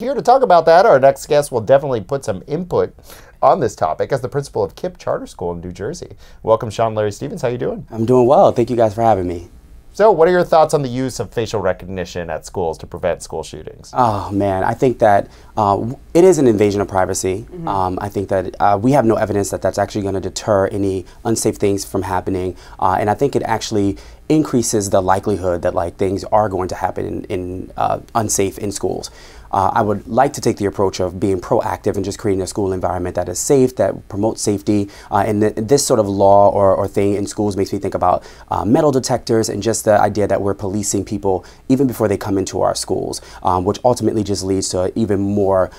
Here to talk about that, our next guest will definitely put some input on this topic as the principal of Kipp Charter School in New Jersey. Welcome, Sean Larry Stevens. How you doing? I'm doing well. Thank you guys for having me. So what are your thoughts on the use of facial recognition at schools to prevent school shootings? Oh, man, I think that it is an invasion of privacy. I think that we have no evidence that that's actually going to deter any unsafe things from happening. And I think it actually increases the likelihood that things are going to happen in unsafe in schools. I would like to take the approach of being proactive and just creating a school environment that is safe, that promotes safety. And this sort of law or thing in schools makes me think about metal detectors and just the idea that we're policing people even before they come into our schools, which ultimately just leads to even more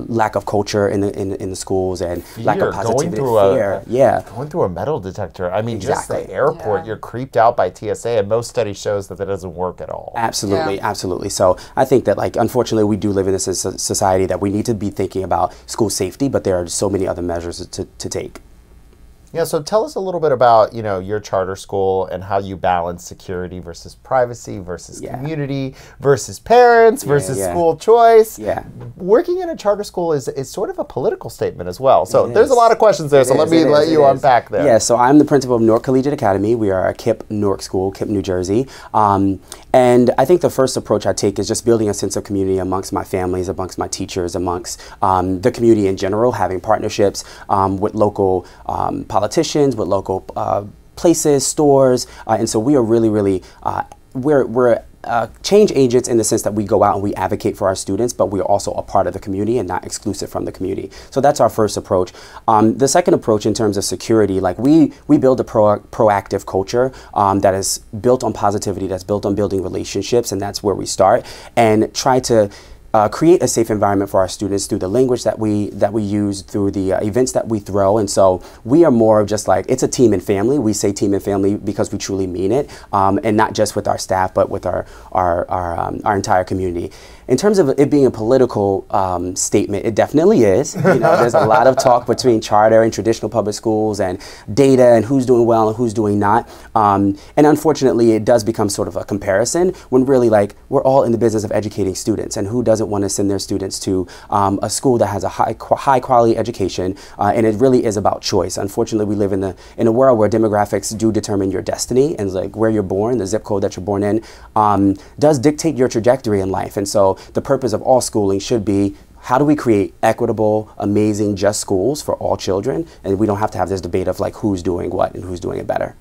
lack of culture in the schools and lack of positivity. Going through a metal detector. I mean, just the airport, you're creeped out by TSA, and most studies shows that doesn't work at all. Absolutely, absolutely. So I think that, unfortunately, we do live in a society that we need to be thinking about school safety, but there are so many other measures to take. Yeah, so tell us a little bit about, your charter school and how you balance security versus privacy versus community versus parents versus school choice. Yeah. Working in a charter school is sort of a political statement as well. So there's a lot of questions there, so let me let you unpack that. Yeah, so I'm the principal of Newark Collegiate Academy. We are a Kipp Newark school, Kipp, New Jersey. And I think the first approach I take is just building a sense of community amongst my families, amongst my teachers, amongst the community in general, having partnerships with local politicians, with local places, stores, and so we are really, we're change agents in the sense that we go out and we advocate for our students, but we're also a part of the community and not exclusive from the community. So that's our first approach. The second approach in terms of security, we build a proactive culture that is built on positivity, that's built on building relationships, and that's where we start, and try to create a safe environment for our students through the language that we use, through the events that we throw. And so we are more of just it's a team and family. We say team and family because we truly mean it, and not just with our staff, but with our entire community. In terms of it being a political statement, it definitely is. There's a lot of talk between charter and traditional public schools and data and who's doing well and who's doing not. And unfortunately, it does become sort of a comparison when really we're all in the business of educating students, and who doesn't want to send their students to a school that has a high quality education, and it really is about choice. Unfortunately, we live in a world where demographics do determine your destiny, and where you're born, the zip code that you're born in, does dictate your trajectory in life. And so the purpose of all schooling should be, how do we create equitable, amazing, just schools for all children? And we don't have to have this debate of who's doing what and who's doing it better.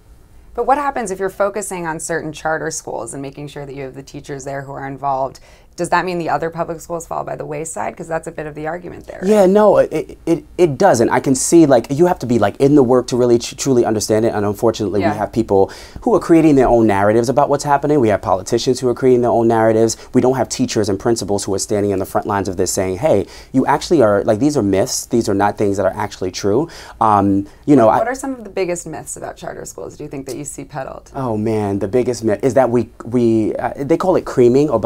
But what happens if you're focusing on certain charter schools and making sure that you have the teachers there who are involved? Does that mean the other public schools fall by the wayside? Because that's a bit of the argument there. Yeah, no, it doesn't. I can see you have to be in the work to really truly understand it. And unfortunately, we have people who are creating their own narratives about what's happening. We have politicians who are creating their own narratives. We don't have teachers and principals who are standing in the front lines of this saying, hey, you actually are, these are myths. These are not things that are actually true. What are some of the biggest myths about charter schools, do you think, that you see peddled? Oh man, the biggest myth is that they call it creaming, or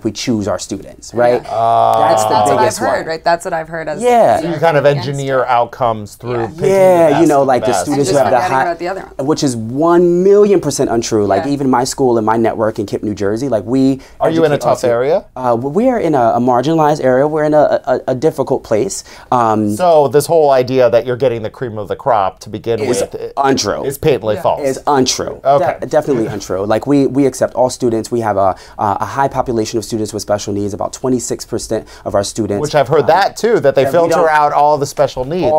we choose our students, right? That's what I've heard, right? That's what I've heard as so you kind of engineer outcomes through picking the students who have the high, which is 1,000,000% untrue. Even my school and my network in Kipp, New Jersey, Are you in a tough area? We are in a marginalized area. We're in a difficult place. So this whole idea that you're getting the cream of the crop to begin with untrue. Is patently false. Is untrue. Okay. Definitely untrue. We accept all students. We have a high population of students with special needs, about 26% of our students. Which I've heard that too, that they filter out all the special needs.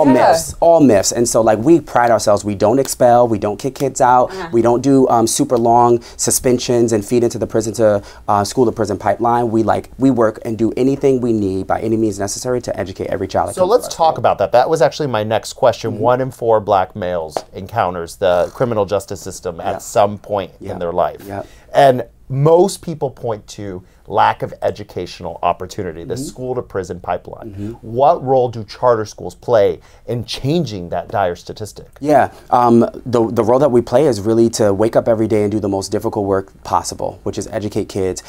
All myths. And so we pride ourselves, we don't expel, we don't kick kids out, we don't do super long suspensions and feed into the prison to school to prison pipeline. We work and do anything we need by any means necessary to educate every child. So let's talk about that. That was actually my next question. 1 in 4 black males encounters the criminal justice system at some point in their life. And most people point to lack of educational opportunity, the school to prison pipeline. What role do charter schools play in changing that dire statistic? Yeah, the role that we play is really to wake up every day and do the most difficult work possible, which is educate kids,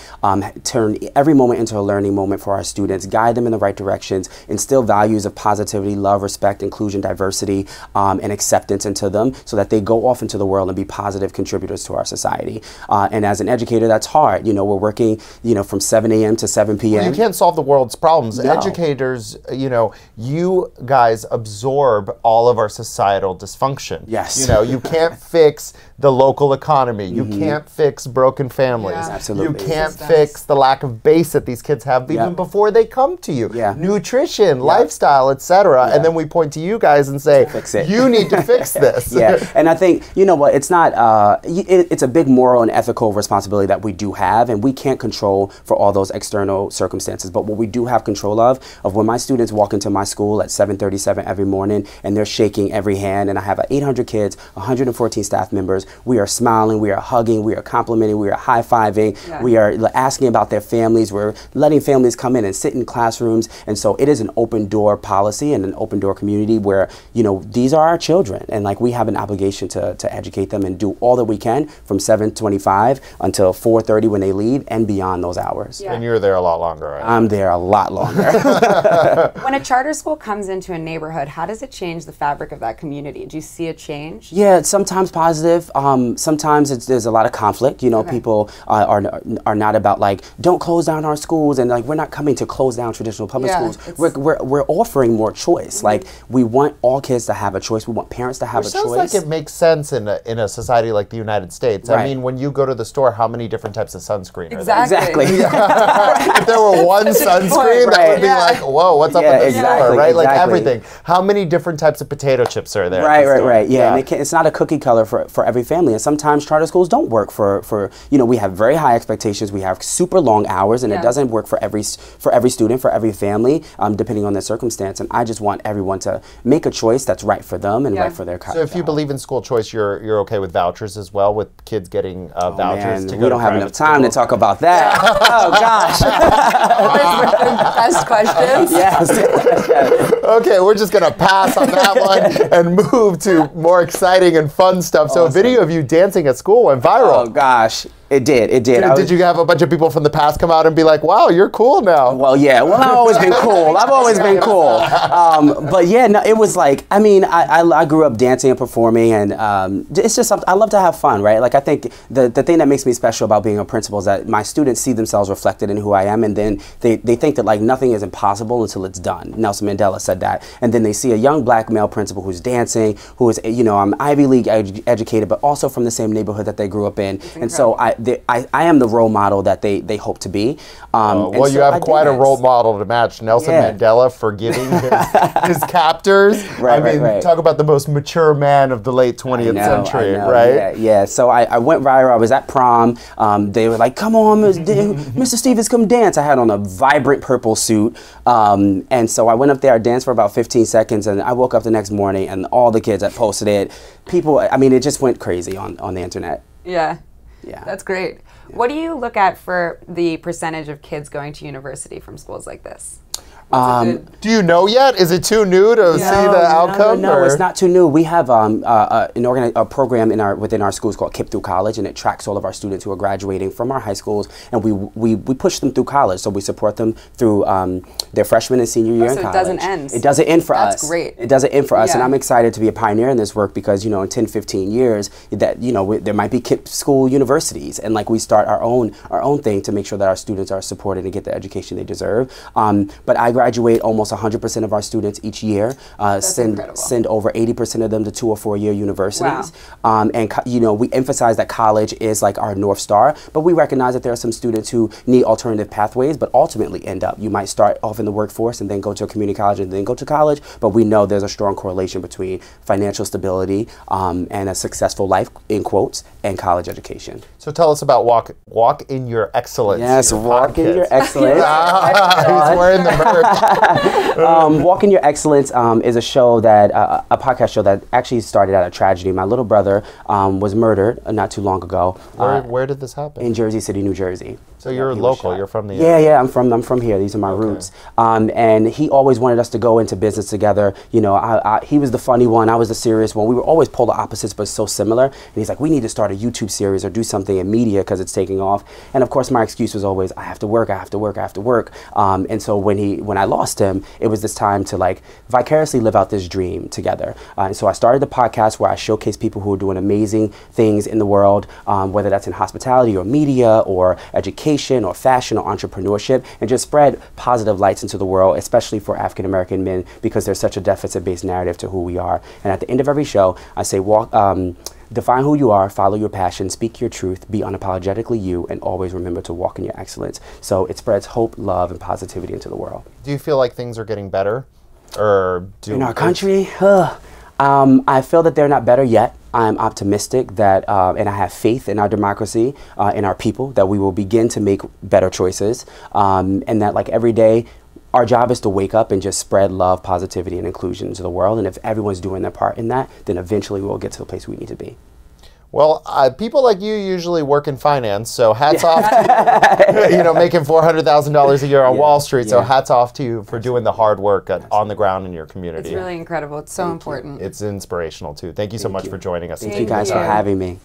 turn every moment into a learning moment for our students, guide them in the right directions, instill values of positivity, love, respect, inclusion, diversity, and acceptance into them so that they go off into the world and be positive contributors to our society. And as an educator, that's hard. We're working, from 7 a.m. to 7 p.m. Well, you can't solve the world's problems. No. Educators, you guys absorb all of our societal dysfunction. Yes. You can't fix the local economy. You can't fix broken families. Yeah. Absolutely. You can't fix the lack of base that these kids have even before they come to you. Yeah. Nutrition, lifestyle, etc. And then we point to you guys and say, fix it. you need to fix this. Yeah, and I think, you know what, it's not, it's a big moral and ethical responsibility that we do have, and we can't control for all those external circumstances. But what we do have control of when my students walk into my school at 7:37 every morning and they're shaking every hand, and I have 800 kids, 114 staff members, we are smiling, we are hugging, we are complimenting, we are high-fiving, we are asking about their families, we're letting families come in and sit in classrooms. And so it is an open door policy and an open door community where, these are our children, and like we have an obligation to educate them and do all that we can from 7:25 until 4:30 when they leave and beyond those hours. And you're there a lot longer, right? I'm there a lot longer. When a charter school comes into a neighborhood, how does it change the fabric of that community? Do you see a change? Yeah, sometimes positive. Sometimes there's a lot of conflict. People are not about like, don't close down our schools, and like we're not coming to close down traditional public schools. We're offering more choice. Like we want all kids to have a choice. We want parents to have a choice. Sounds like it makes sense in a society like the United States. Right. I mean, when you go to the store, how many different types of sunscreen are there? Exactly. If there were one sunscreen, that would be like, whoa, what's up with this store, right? Like everything. How many different types of potato chips are there? Right. Yeah, and it's not a cookie color for every family. And sometimes charter schools don't work for we have very high expectations. We have super long hours, and it doesn't work for every student, for every family, depending on their circumstance. And I just want everyone to make a choice that's right for them and right for their So if you believe in school choice, you're okay with vouchers as well, with kids getting vouchers to go to we don't have enough time to talk about that. Oh gosh. Best questions. Yes. Okay, we're just gonna pass on that one and move to more exciting and fun stuff. So a video of you dancing at school went viral. Oh gosh. It did. Did you have a bunch of people from the past come out and be like, wow, you're cool now? Well, yeah. Well, I've always been cool. But yeah, no, it was like, I mean, I grew up dancing and performing, and it's just something, I love to have fun, right? Like I think the thing that makes me special about being a principal is that my students see themselves reflected in who I am, and then they think that like nothing is impossible until it's done. Nelson Mandela said that. And then they see a young black male principal who's dancing, who is, I'm Ivy League educated, but also from the same neighborhood that they grew up in. And so I am the role model that they hope to be. Well, you have quite a role model to match. Nelson Mandela forgiving his captors. Right. Talk about the most mature man of the late 20th century, right? Yeah. So I went viral. I was at prom. They were like, come on, Mr. Stevens, come dance. I had on a vibrant purple suit. And so I went up there, I danced for about 15 seconds, and I woke up the next morning, and all the kids that posted it, it just went crazy on the internet. Yeah. Yeah. That's great. Yeah. What do you look at for the percentage of kids going to university from schools like this? Do you know yet? Is it too new to see the outcome? No, it's not too new. We have a program within our schools called Kipp Through College, and it tracks all of our students who are graduating from our high schools, and we push them through college. So we support them through their freshman and senior year in college. So it doesn't end. It doesn't end for us. That's great. It doesn't end for us, and I'm excited to be a pioneer in this work because in 10, 15 years that there might be Kipp school universities, and like we start our own thing to make sure that our students are supported and get the education they deserve. But I graduate almost 100% of our students each year. Send over 80% of them to 2 or 4 year universities. Wow. And we emphasize that college is like our North Star, but we recognize that there are some students who need alternative pathways, but ultimately end up, you might start off in the workforce and then go to a community college and then go to college, but we know there's a strong correlation between financial stability and a successful life, in quotes, and college education. So tell us about Walk in Your Excellence. Yes, Walk in Your Excellence. He's wearing the merch. Walk in Your Excellence is a show a podcast show that actually started out of tragedy. My little brother was murdered not too long ago. Where did this happen? In Jersey City, New Jersey. So you're local. You're from the area. I'm from here. These are my roots. And he always wanted us to go into business together. He was the funny one. I was the serious one. We were always polar opposites, but so similar. And he's like, we need to start a YouTube series or do something in media because it's taking off. And of course, my excuse was always, I have to work. And so when I lost him, it was this time to like vicariously live out this dream together. And so I started the podcast where I showcase people who are doing amazing things in the world, whether that's in hospitality or media or education education or fashion or entrepreneurship, and just spread positive lights into the world, especially for African American men, because there's such a deficit-based narrative to who we are. And at the end of every show, I say, define who you are, follow your passion, speak your truth, be unapologetically you, and always remember to walk in your excellence. So it spreads hope, love, and positivity into the world. Do you feel like things are getting better? Or in our country? I feel that they're not better yet. I'm optimistic that, and I have faith in our democracy, in our people, that we will begin to make better choices, and that like every day, our job is to wake up and just spread love, positivity, and inclusion into the world. And if everyone's doing their part in that, then eventually we'll get to the place we need to be. Well, people like you usually work in finance, so hats off to you, making $400,000 a year on Wall Street. So hats off to you for doing the hard work on the ground in your community. It's really incredible. It's so important. It's inspirational too. Thank you so much for joining us. Thank you guys for having me.